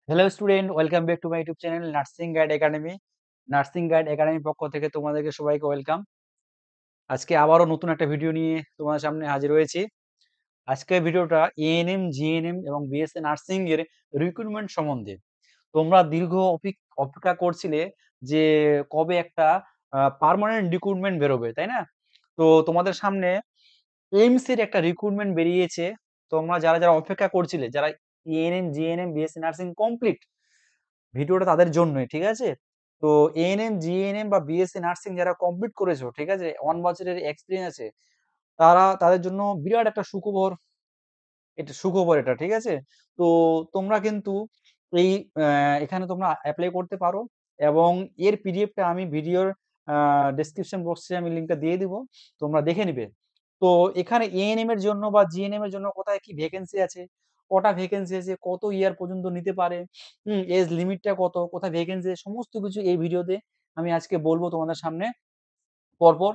Hello student, welcome back to my YouTube channel nursing guide academy. Nursing guide একাডেমির পক্ষ থেকে তোমাদেরকে সবাইকে ওয়েলকাম। আজকে আবারও নতুন একটা ভিডিও নিয়ে তোমাদের সামনে হাজির হয়েছি। আজকের ভিডিওটা এএনএম, জিএনএম এবং বিএসসি নার্সিং এর রিক্রুটমেন্ট সম্বন্ধে। তোমরা দীর্ঘ অপেক্ষা করছিলে যে কবে একটা পার্মানেন্ট রিক্রুটমেন্ট বেরোবে, তাই না? তো তোমাদের সামনে এইমস এর একটা রিক্রুটমেন্ট বেরিয়েছে। তোমরা যারা যারা অপেক্ষা করছিলে, যারা ANM, GNM, BSc nursing complete, ভিডিওটা তাদের জন্যই, ঠিক আছে? তো এএনএম, জিএনএম বা বিএসসি নার্সিং যারা কমপ্লিট করেছো, ঠিক আছে, 1 বছরের এক্সপেরিয়েন্স আছে, তাদের জন্য বিরাট একটা সুখবর। এটা সুখবর এটা, ঠিক আছে? তো তোমরা কিন্তু এই এখানে তোমরা এপ্লাই করতে পারো এবং এর পিডিএফটা আমি ভিডিওর ডেসক্রিপশন বক্সে আমি লিংকটা দিয়ে দিব, তোমরা দেখে নিবে। তো এখানে এএনএম এর জন্য বা জিএনএম এর জন্য কোথায় কি ভ্যাকেন্সি আছে, কটা ভ্যাকেন্সি আছে, কত ইয়ার পর্যন্ত নিতে পারে, এজ লিমিটটা কত, কোথায় ভ্যাকেন্সি, সমস্ত কিছু এই ভিডিওতে আমি আজকে বলবো তোমাদের সামনে পরপর।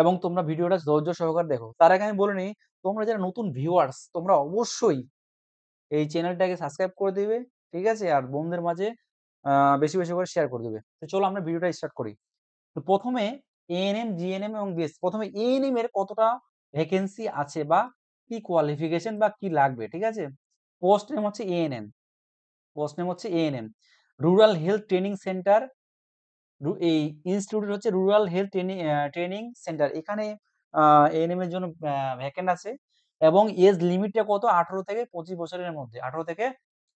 এবং তোমরা ভিডিওটা ধৈর্য সহকারে দেখো। তার আগে আমি বলে নিই, তোমরা যারা নতুন ভিউয়ার্স, তোমরা অবশ্যই এই চ্যানেলটাকে সাবস্ক্রাইব করে দিবে, ঠিক আছে? আর বন্ধুদের মাঝে বেশি বেশি করে শেয়ার করে দিবে। তো চলো আমরা ভিডিওটা স্টার্ট করি। তো প্রথমে এএনএম, জিএনএম এবং বিএসসি। প্রথমে এএনএম এর কতটা ভ্যাকেন্সি আছে বা কি কোয়ালিফিকেশন বা কি লাগবে, ঠিক আছে? পোস্ট নেম হচ্ছে এএনএম, পোস্ট নেম হচ্ছে ANM. Rural health training centre, এই ইনস্টিটিউট হচ্ছে রুরাল হেলথ ট্রেনিং সেন্টার। এখানে এএনএম এর জন্য ভ্যাকেন্ট আছে এবং এজ লিমিটটা কত, 18 থেকে 25 বছরের মধ্যে, 18 থেকে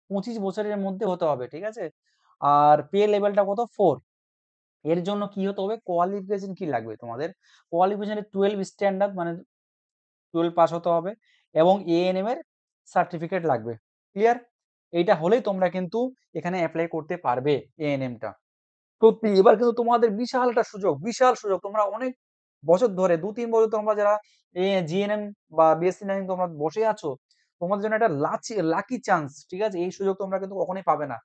25 বছরের মধ্যে হতে হবে, ঠিক আছে? আর পে লেভেলটা কত, 4। এর জন্য কি হতে হবে, কোয়ালিফিকেশন কি লাগবে তোমাদের? কোয়ালিফিকেশন 12 স্ট্যান্ডার্ড, মানে 12 পাস হতে হবে এবং এএনএম এর সার্টিফিকেট লাগবে। ক্লিয়ার? এইটা হলেই তোমরা কিন্তু এখানে অ্যাপ্লাই করতে পারবে এএনএম টা। সত্যি এবার কিন্তু তোমাদের বিশাল একটা সুযোগ, বিশাল সুযোগ। তোমরা অনেক বছর ধরে, 2-3 বছর তোমরা যারা জিএনএম বা বিএসসি নার্সিং তোমরা বসে আছো, তোমাদের জন্য একটা লাকি চান্স, ঠিক আছে? এই সুযোগ তোমরা কিন্তু কখনোই পাবে না।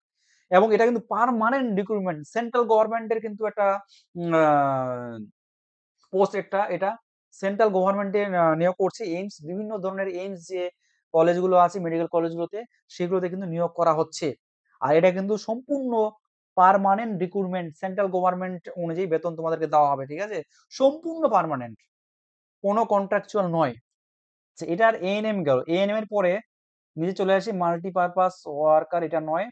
এবং এটা কিন্তু পার্মানেন্ট রিক্রুটমেন্ট, সেন্ট্রাল গভর্নমেন্টের কিন্তু একটা পোস্ট, একটা এটা সেন্ট্রাল গভর্নমেন্টের নিয়োগ করছে। এইমস, বিভিন্ন ধরনের এইমস যে কলেজগুলো আছে, মেডিকেল কলেজগুলোতে, সেগুলোতে কিন্তু নিয়োগ করা হচ্ছে। আর এটা কিন্তু সম্পূর্ণ পার্মানেন্ট রিক্রুটমেন্ট, সেন্ট্রাল গভর্নমেন্ট অনুযায়ী বেতন তোমাদেরকে দেওয়া হবে, ঠিক আছে? সম্পূর্ণ পার্মানেন্ট, কোনো কন্ট্রাকচুয়াল নয়। এটার এএনএম গেল। এএনএম এর পরে নিচে চলে আসি মাল্টিপারপাস ওয়ার্কার, এটা নয়।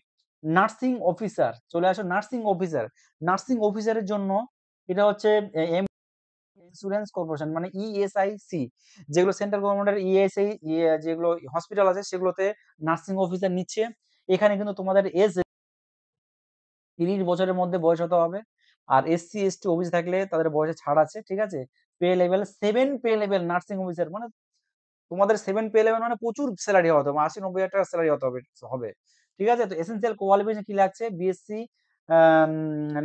নার্সিং অফিসার, চলে আসো নার্সিং অফিসার। নার্সিং অফিসারের জন্য এটা হচ্ছে ইন্স্যুরেন্স কর্পোরেশন, মানে ইএসআইসি, যেগুলো সেন্ট্রাল গভর্নমেন্টের ইএসআই, যেগুলো হসপিটাল আছে সেগুলোতে নার্সিং অফিসার নিচ্ছে। এখানে কিন্তু তোমাদের এজ 30 বছরের মধ্যে বয়স হতে হবে। আর এসসি এসটি ওবিসি থাকলে তাদের বয়সে ছাড় আছে, ঠিক আছে? Pay level 7, pay level nursing officer মানে তোমাদের 7 পে লেভেল, মানে প্রচুর স্যালারি হতে হবে, 80-90 হাজার টাকা স্যালারি হতে হবে, হবে, ঠিক আছে? তো এসেনশিয়াল কোয়ালিফিকেশন কি লাগছে, বিএসসি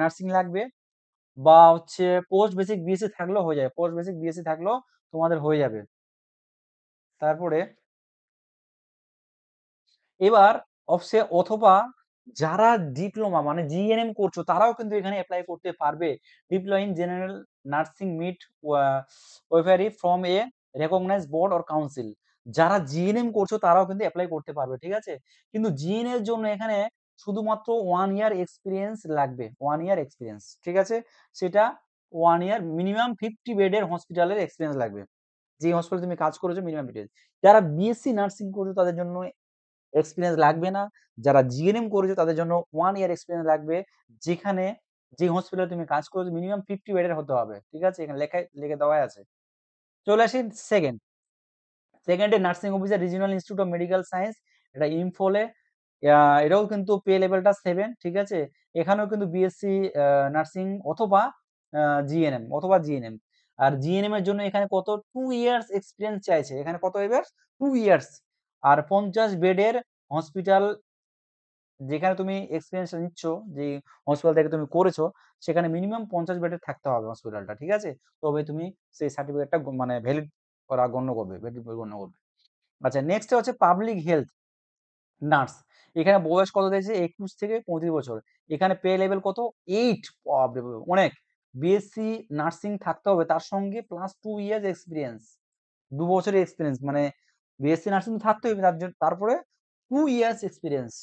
নার্সিং লাগবে, বা হচ্ছে পোস্ট বেসিক বিএসসি থাকলেও হয়ে যাবে, পোস্ট বেসিক বিএসসি থাকলেও তোমাদের হয়ে যাবে। তারপরে এবার অথবা যারা ডিপ্লোমা মানে জিএনএম করছো, তারাও কিন্তু এখানে অ্যাপ্লাই করতে পারবে। Diploma in general nursing midwifery from a recognised board or council. যারা জিএনএম করছো তারাও কিন্তু অ্যাপ্লাই করতে পারবে, ঠিক আছে? কিন্তু জিএনএম এর জন্য এখানে শুধুমাত্র 1 ইয়ার এক্সপিরিয়েন্স লাগবে, 1 ইয়ার এক্সপিরিয়েন্স, ঠিক আছে? সেটা 1 ইয়ার, মিনিমাম 50 বেডের হসপিটালের এক্সপিরিয়েন্স লাগবে। যে হসপিটালে তুমি কাজ করেছো মিনিমাম ডিটেইলস। যারা বিএসসি নার্সিং করছো তাদের জন্য এক্সপিরিয়েন্স লাগবে না। যারা জিএনএম করেছো তাদের জন্য 1 ইয়ার এক্সপিরিয়েন্স লাগবে। যেখানে যে হসপিটালে তুমি কাজ করেছো মিনিমাম 50 বেডের হতে হবে, ঠিক আছে? এখানে লিখে দেওয়াই আছে। চলে আসি সেকেন্ড। সেকেন্ডে nursing officer, regional institute of medical science, এটা ইম্ফলে। এটাও কিন্তু পে লেভেলটা 7, ঠিক আছে? এখানেও কিন্তু বিএসসি নার্সিং অথবা জিএনএম। আর জিএনএম এর জন্য এখানে কত, 2 ইয়ার্স এক্সপিরিয়েন্স চাইছে। এখানে কত ইয়ার্স, 2 ইয়ার্স। আর 50 বেডের হসপিটাল, যেখানে তুমি এক্সপিরিয়েন্স নিচ্ছ, যে হসপিটাল থেকে তুমি করেছো, সেখানে মিনিমাম 50 বেডের থাকতে হবে হসপিটালটা, ঠিক আছে? তবে তুমি সেই সার্টিফিকেটটা মানে ভ্যালিড করা গণ্য করবে, ভ্যালিড বলে গণ্য করবে। আচ্ছা, নেক্সট হচ্ছে পাবলিক হেলথ নার্স। এখানে বয়স কত দিয়েছে, 21 থেকে 35 বছর। এখানে পে লেভেল কত, 8। বাপরে বাপ, অনেক। বিএসসি নার্সিং থাকতে হবে, তার সঙ্গে প্লাস 2 ইয়ার্স এক্সপিরিয়েন্স, 2 বছরের এক্সপিরিয়েন্স, মানে বিএসসি নার্সিং থাকতে হবে, তারপরে 2 ইয়ার্স এক্সপিরিয়েন্স।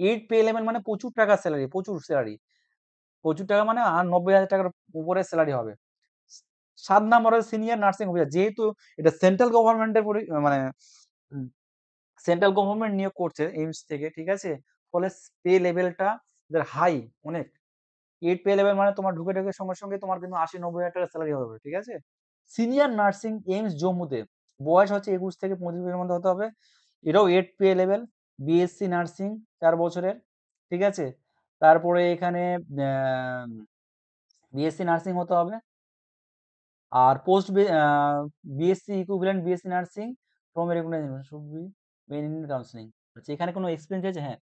8 পে লেভেল মানে প্রচুর টাকার স্যালারি, প্রচুর স্যালারি। প্রচুর টাকা মানে আর ৯০,০০০ টাকার উপরে স্যালারি হবে। ৭ নাম্বার হচ্ছে সিনিয়র নার্সিং অফিসার। যেহেতু এটা সেন্ট্রাল গভর্নমেন্টের মানে উম সেন্ট্রাল গভর্নমেন্ট নিয়োগ করছে এইমস থেকে, ঠিক আছে? ফলে পে লেভেলটা এদের হাই অনেক। 8 পে লেভেল মানে তোমার ঢুকে সঙ্গে, সঙ্গে তোমার কিন্তু ৮০,০০০-৯০,০০০ টাকা স্যালারি হবে, ঠিক আছে? সিনিয়র নার্সিং এইমস জম্মুতে। বয়স হচ্ছে ২১ থেকে ৩৫ এর মধ্যে হতে হবে। এটাও 8 পে লেভেল। বিএসসি নার্সিং ৪ বছরের, ঠিক আছে? তারপরে এখানে আ বিএসসি নার্সিং হতে হবে। আর post BSc equivalent BSc nursing from a recognised should be main in counselling. আচ্ছা, এখানে কোনো এক্সপেরিয়েন্স চেয়েছে? হ্যাঁ,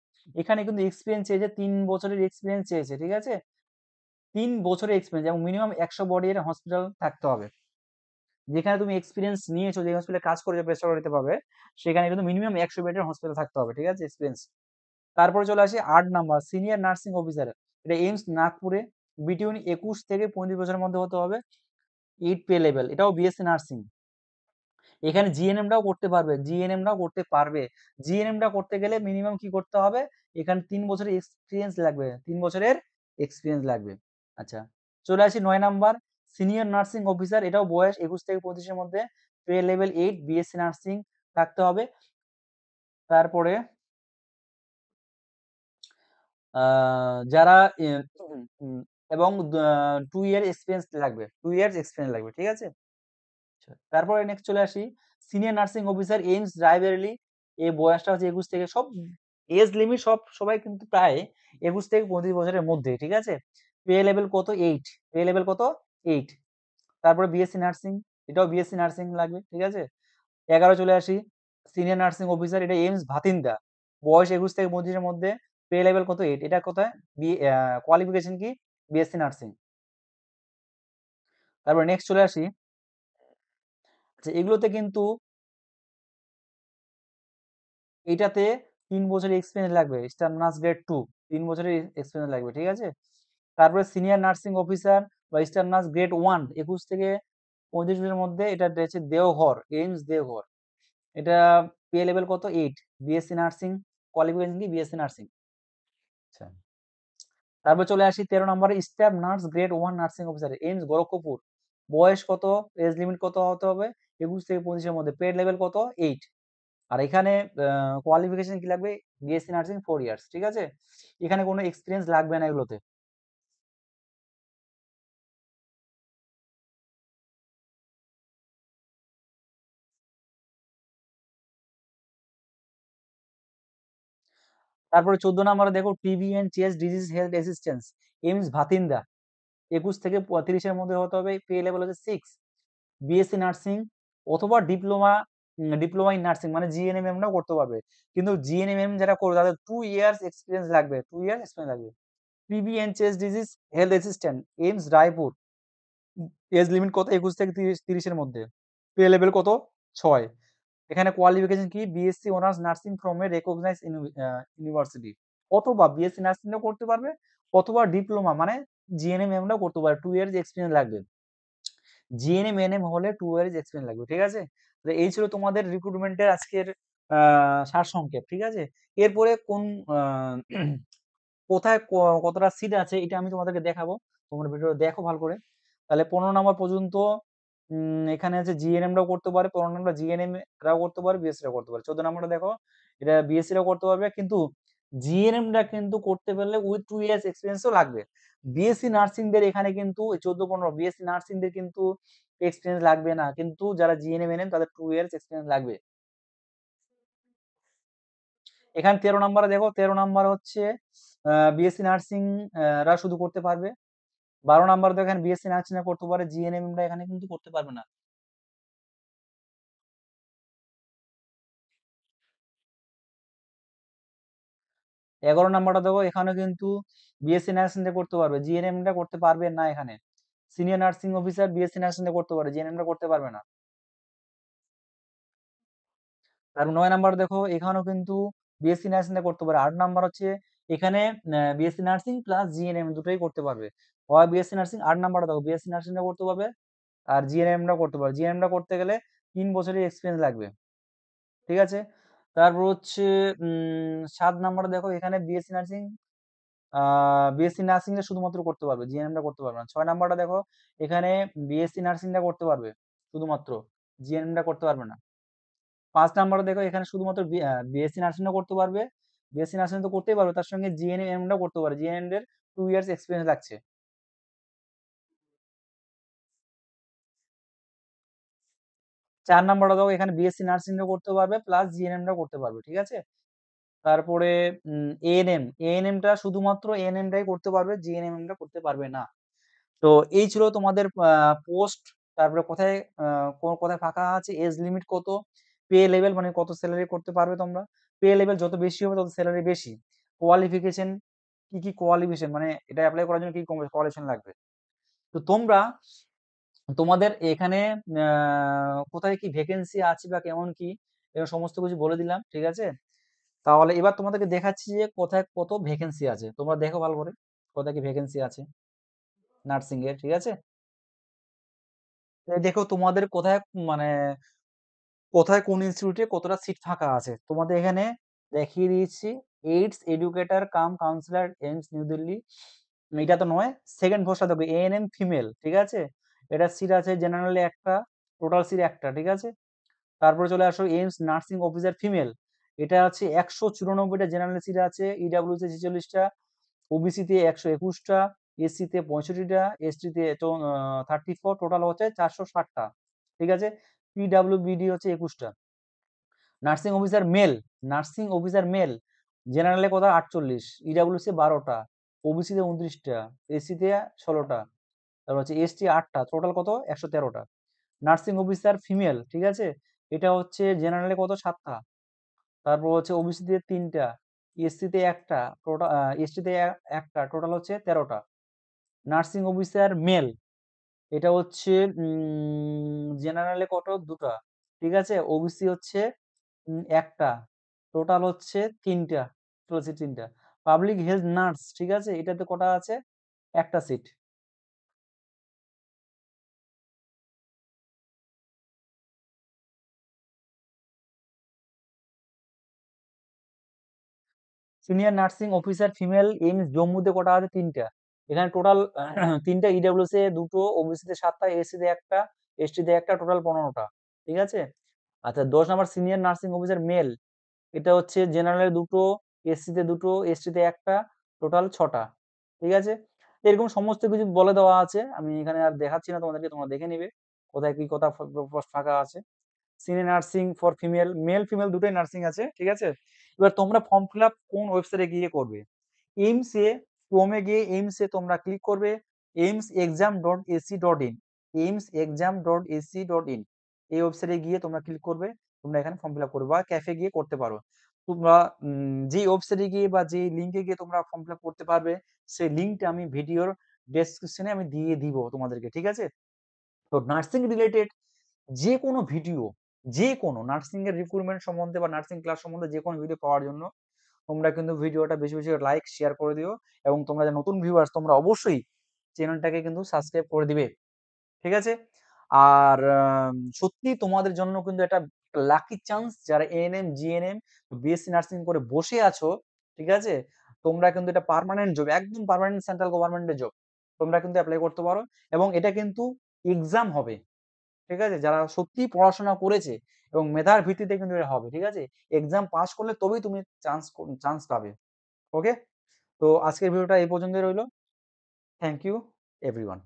এখানে কিন্তু এক্সপেরিয়েন্স চেয়েছে, ৩ বছরের এক্সপেরিয়েন্স চেয়েছে, ঠিক আছে? ৩ বছরের এক্সপেরিয়েন্স এবং মিনিমাম ১০০ বডি-এর হসপিটাল থাকতে হবে। যেখানে তুমি এক্সপেরিয়েন্স নিয়েছো, যে হসপিটালে কাজ করেছো বেসরকারিতে ভাবে, সেখানে কিন্তু মিনিমাম ১০০ বেডের হসপিটাল থাকতে হবে, ঠিক আছে? এক্সপেরিয়েন্স। তারপরে চলে আসি ৮ নাম্বার সিনিয়র নার্সিং অফিসার। এটা এইমস নাগপুরে, বিটুইন ২১ থেকে ৩৫ বছরের মধ্যে হতে হবে। 8 পে লেভেল, এটাও বিএসসি নার্সিং। এখানে জিএনএমটাও করতে পারবে, জিএনএমটাও করতে পারবে। জিএনএমটা করতে গেলে মিনিমাম কি করতে হবে? এখানে ৩ বছরের এক্সপেরিয়েন্স লাগবে, ৩ বছরের এক্সপেরিয়েন্স লাগবে। আচ্ছা, চলে আসি ৯ নাম্বার সিনিয়র নার্সিং অফিসার। এটাও বয়স ২১ থেকে ৩৫ এর মধ্যে, পে লেভেল 8, বিএসসি নার্সিং থাকতে হবে। তারপরে আ যারা উম এবং 2 ইয়ার এক্সপেরিয়েন্স লাগবে, 2 ইয়ার্স এক্সপেরিয়েন্স লাগবে, ঠিক আছে? আচ্ছা, তারপরে নেক্সট চলে আসি senior nursing officer AIIMS Raebareli. এই বয়সটা হচ্ছে ২১ থেকে সব এজ লিমিট সবাই কিন্তু প্রায় ২১ থেকে ৩৫ বছরের মধ্যে, ঠিক আছে? পে লেভেল কত? 8, পে লেভেল কত? 8। তারপরে বিএসসি নার্সিং, এটাও বিএসসি নার্সিং লাগবে, ঠিক আছে? ১১ চলে আসি সিনিয়র নার্সিং অফিসার, এটা এইমস ভাতিন্দা। বয়স ২১ থেকে ৩৫ এর মধ্যে, পে লেভেল কত? 8। এটা কোথায়? কোয়ালিফিকেশন কি? BSc nursing. তারপর নেক্সট চলে আসি। আচ্ছা, এগুলোতে কিন্তু এইটাতে ৩ বছরের এক্সপেরিয়েন্স লাগবে। স্টার নার্স গ্রেড 2, ৩ বছরের এক্সপেরিয়েন্স লাগবে, ঠিক আছে? তারপরে সিনিয়র নার্সিং অফিসার বা স্টার নার্স গ্রেড 1, ২১ থেকে ৩৫ বছরের মধ্যে, এটা হচ্ছে দেওঘর, এইমস দেওঘর। এটা পে লেভেল কত? 8, বিএসসি নার্সিং, কোয়ালিফিকেশন কি? BSc nursing. আচ্ছা, তারপর চলে আসি ১৩ নম্বরে staff nurse grade 1 nursing officer, AIIMS Gorakhpur. বয়স কত? এজ লিমিট কত হতে হবে? ২১ থেকে ২৫ এর মধ্যে, পে লেভেল কত? 8। আর এখানে কোয়ালিফিকেশন কি লাগবে? বিএসসি নার্সিং 4 ইয়ার্স, ঠিক আছে? এখানে কোনো এক্সপেরিয়েন্স লাগবে না এগুলোতে। তারপরে ১৪ নম্বরে দেখো TB and chest disease health assistance, AIIMS Bathinda. ২১ থেকে ৩৫ এর মধ্যে হতে হবে, পে লেভেল হচ্ছে 6। বিএসসি নার্সিং অথবা ডিপ্লোমা ইন নার্সিং মানে জিএনএমএমটাও করতে পারবে। কিন্তু জিএনএমএম যারা করবে তাদের 2 ইয়ার্স এক্সপেরিয়েন্স লাগবে, 2 ইয়ার্স এক্সপেরিয়েন্স লাগবে। TB and chest disease health assistant, AIIMS Raipur. Age limit কত? ২১ থেকে ৩০ এর মধ্যে। পে লেভেল কত? ৬। এখানে কোয়ালিফিকেশন কি? BSc honours nursing from a recognized university. অথবা বিএসসি নার্সিংটাও করতে পারবে, অথবা ডিপ্লোমা মানে জিএনএম-এমটাও করতে পারবে। 2 ইয়ার্স এক্সপেরিয়েন্স লাগবে। জিএনএম-এনএম হলে 2 ইয়ার্স এক্সপেরিয়েন্স লাগবে, ঠিক আছে? তো এই ছিল তোমাদের রিক্রুটমেন্টের আজকের আ সারসংক্ষেপ, ঠিক আছে? এরপরে কোন আ কোথায় কতটা সিট আছে এটা আমি তোমাদেরকে দেখাবো। তোমরা ভিডিওটা দেখো ভালো করে। তাহলে ১৫ নাম্বার পর্যন্ত এখানে আছে জিএনএমরাও করতে পারে। ১৫ নাম্বার জিএনএম রাও করতে পারে, বিএসসি রাও করতে পারে। ১৪ নাম্বারটা দেখো, এটা বিএসসি রাও করতে পারবে। কিন্তু জিএনএমটা কিন্তু করতে পারলে উইথ 2 ইয়ার্স এক্সপেরিয়েন্স ও লাগবে। বিএসসি নার্সিংদের এখানে কিন্তু ১৪-১৫ বিএসসি নার্সিংদের কিন্তু এক্সপেরিয়েন্স লাগবে না। কিন্তু যারা জিএনএম, এনএম তাদের 2 ইয়ার্স এক্সপেরিয়েন্স লাগবে। এখানে ১৩ নাম্বারে দেখো, ১৩ নাম্বার হচ্ছে বিএসসি নার্সিং রা শুধু করতে পারবে। ১২ নাম্বার দেখেন বিএসসি নার্সিং রা করতে পারে, জিএনএম রা এখানে কিন্তু করতে পারবে না। ১১ নাম্বারটা দেখো, এখানে কিন্তু বিএসসি নার্সিং রা করতে পারবে, জিএনএম রা করতে পারবে না এখানে। Senior nursing officer BSc nursing রা করতে পারে, জিএনএম রা করতে পারবে না। তারপর ৯ নাম্বার দেখো, এখানেও কিন্তু বিএসসি নার্সিং রা করতে পারে। ৮ নাম্বার হচ্ছে এখানে বিএসসি নার্সিং প্লাস জিএনএম দুটোই করতে পারবে। হয় বিএসসি নার্সিং, ৮ নাম্বারটা দেখো বিএসসি নার্সিং রা করতে পারবে আর জিএনএম রা করতে পারবে। জিএনএম রা করতে গেলে ৩ বছরের এক্সপেরিয়েন্স লাগবে। ঠিক আছে? তারপর হচ্ছে ৭ নাম্বারে দেখো এখানে বিএসসি নার্সিং টা শুধুমাত্র করতে পারবে, জিএনএম টা করতে পারবে না। ৬ নাম্বারটা দেখো এখানে বিএসসি নার্সিং টা করতে পারবে শুধুমাত্র, জিএনএম টা করতে পারবে না। ৫ নাম্বারে দেখো এখানে শুধুমাত্র বিএসসি নার্সিং টা করতে পারবে, বিএসসি নার্সিং তো করতেই পারবে, তার সঙ্গে জিএনএম টাও করতে পারে, জিএনএম এর 2 ইয়ার্স এক্সপেরিয়েন্স লাগছে। ৪ নাম্বারটা দেখো এখানে বিএসসি নার্সিং টা করতে পারবে প্লাস জিএনএম টাও করতে পারবে, ঠিক আছে? তারপরে এএনএম, এএনএম টা শুধুমাত্র এএনএম টাই করতে পারবে, জিএনএম টা করতে পারবে না। তো এই ছিল তোমাদের পোস্ট, তারপরে কোথায় কোথায় ফাঁকা আছে, এজ লিমিট কত, পে লেভেল মানে কত স্যালারি করতে পারবে তোমরা, পে লেভেল যত বেশি হবে তত স্যালারি বেশি, কোয়ালিফিকেশন কি কি কোয়ালিফিকেশন মানে এটা অ্যাপ্লাই করার জন্য কি কোয়ালিফিকেশন লাগবে। তো তোমরা তোমাদের এখানে কোথায় কি ভ্যাকেন্সি আছে বা কেমন কি এরকম সমস্ত কিছু বলে দিলাম, ঠিক আছে? তাহলে এবার তোমাদেরকে দেখাচ্ছি যে কোথায় কত ভ্যাকেন্সি আছে, তোমরা দেখো ভালো করে কোথায় কি ভ্যাকেন্সি আছে নার্সিং এর, ঠিক আছে? এই দেখো তোমাদের কোথায় মানে কোথায় কোন ইনস্টিটিউটে কতটা সিট ফাঁকা আছে তোমাদের এখানে দেখিয়ে দিয়েছি। এইডস এডুকেটর কাম কাউন্সিলর, এইমস নিউ দিল্লি, এটা তো নয়। সেকেন্ড পোস্টটা দেখো এএনএম ফিমেল, ঠিক আছে? এটা সিট আছে জেনারেলি একটা, টোটাল সিট একটা, ঠিক আছে? তারপরে চলে আসো এইমস নার্সিং অফিসার ফিমেল, এটা আছে ১৯৪টা জেনারেল সিট আছে, ইডাব্লিউসি ৪৬টা, ওবিসিতে ১২১টা, এসসিতে 65টা, এসটিতে 34, টোটাল হচ্ছে ৪৬০টা, ঠিক আছে? পিডাব্লিউবিডি হচ্ছে ২১টা। Nursing officer male, nursing officer male জেনারেলে কত ৪৮, ইডাব্লিউসি ১২টা, ওবিসিতে ২৯টা, এসসিতে ১৬টা, তারপর হচ্ছে এসটি ৮টা, টোটাল কত ১১৩টা। নার্সিং অফিসার ফিমেল, ঠিক আছে? এটা হচ্ছে জেনারেলে কত ৭টা, তারপর হচ্ছে ওবিসিতে ৩টা, এসসিতে একটা, টোটাল এসটিতে একটা, টোটাল হচ্ছে ১৩টা। নার্সিং অফিসার মেল এটা হচ্ছে জেনারেলে কত ২টা, ঠিক আছে? ওবিসি হচ্ছে একটা, টোটাল হচ্ছে ৩টা, টোটাল সিট ৩টা। পাবলিক হেলথ নার্স, ঠিক আছে? এটাতে কটা আছে? একটা seat. Senior nursing officer female AIIMS জম্মুতে কটা আছে? ৩টা। এখানে টোটাল ৩টা, ইডব্লিউসি এ ২টো, ওবিসিতে ৭টা, এসসিতে একটা, এসটিতে একটা, টোটাল ১৫টা, ঠিক আছে? আচ্ছা ১০ number senior nursing officer male, এটা হচ্ছে জেনারেলে ২টো, এসসিতে ২টো, এসটিতে একটা, টোটাল ৬টা, ঠিক আছে? এরকম সমস্ত কিছু বলে দেওয়া আছে, আমি এখানে আর দেখাচ্ছি না তোমাদেরকে, তোমরা দেখে নিবে কোথায় কি কথা পোস্ট ফাঁকা আছে। Senior nursing for female, male female দুটোই নার্সিং আছে, ঠিক আছে? এবার তোমরা ফর্ম ফিল আপ কোন ওয়েবসাইটে গিয়ে করবে? এইমসে, ক্রোমে গিয়ে এইমসে তোমরা ক্লিক করবে aimsexam.ac.in, aimsexam.ac.in, এই ওয়েবসাইটে গিয়ে তোমরা ক্লিক করবে, তোমরা এখানে ফর্ম ফিল আপ করবে বা ক্যাফে গিয়ে করতে পারো। তোমরা যেই ওয়েবসাইটে গিয়ে বা যেই লিঙ্কে গিয়ে তোমরা ফর্ম ফিল আপ করতে পারবে, সেই লিঙ্কটা আমি ভিডিওর ডেসক্রিপশনে আমি দিয়ে দিব তোমাদেরকে, ঠিক আছে? তো নার্সিং রিলেটেড যে কোনো ভিডিও, যে কোনো নার্সিং এর রিক্রুটমেন্ট সম্বন্ধে বা নার্সিং ক্লাস সম্বন্ধে যে কোনো ভিডিও পাওয়ার জন্য তোমরা কিন্তু ভিডিওটা বেশি বেশি লাইক শেয়ার করে দিও, এবং তোমরা যে নতুন ভিউয়ার্স তোমরা অবশ্যই চ্যানেলটাকে কিন্তু সাবস্ক্রাইব করে দিবে, ঠিক আছে? আর সত্যি তোমাদের জন্য কিন্তু এটা লাকি চান্স, যারা এএনএম, জিএনএম, বিএসসি নার্সিং করে বসে আছো, ঠিক আছে? তোমরা কিন্তু এটা পার্মানেন্ট জব, একদম পার্মানেন্ট সেন্ট্রাল গভর্নমেন্টের জব, তোমরা কিন্তু অ্যাপ্লাই করতে পারো, এবং এটা কিন্তু এক্সাম হবে, ঠিক আছে? যারা সত্যিই পড়াশোনা করেছে এবং মেধার ভিত্তিতে কিন্তু এটা হবে, ঠিক আছে? এক্সাম পাস করলে তবেই তুমি চান্স পাবে। ওকে? তো আজকের ভিডিওটা এই পর্যন্তই রইলো। Thank you everyone.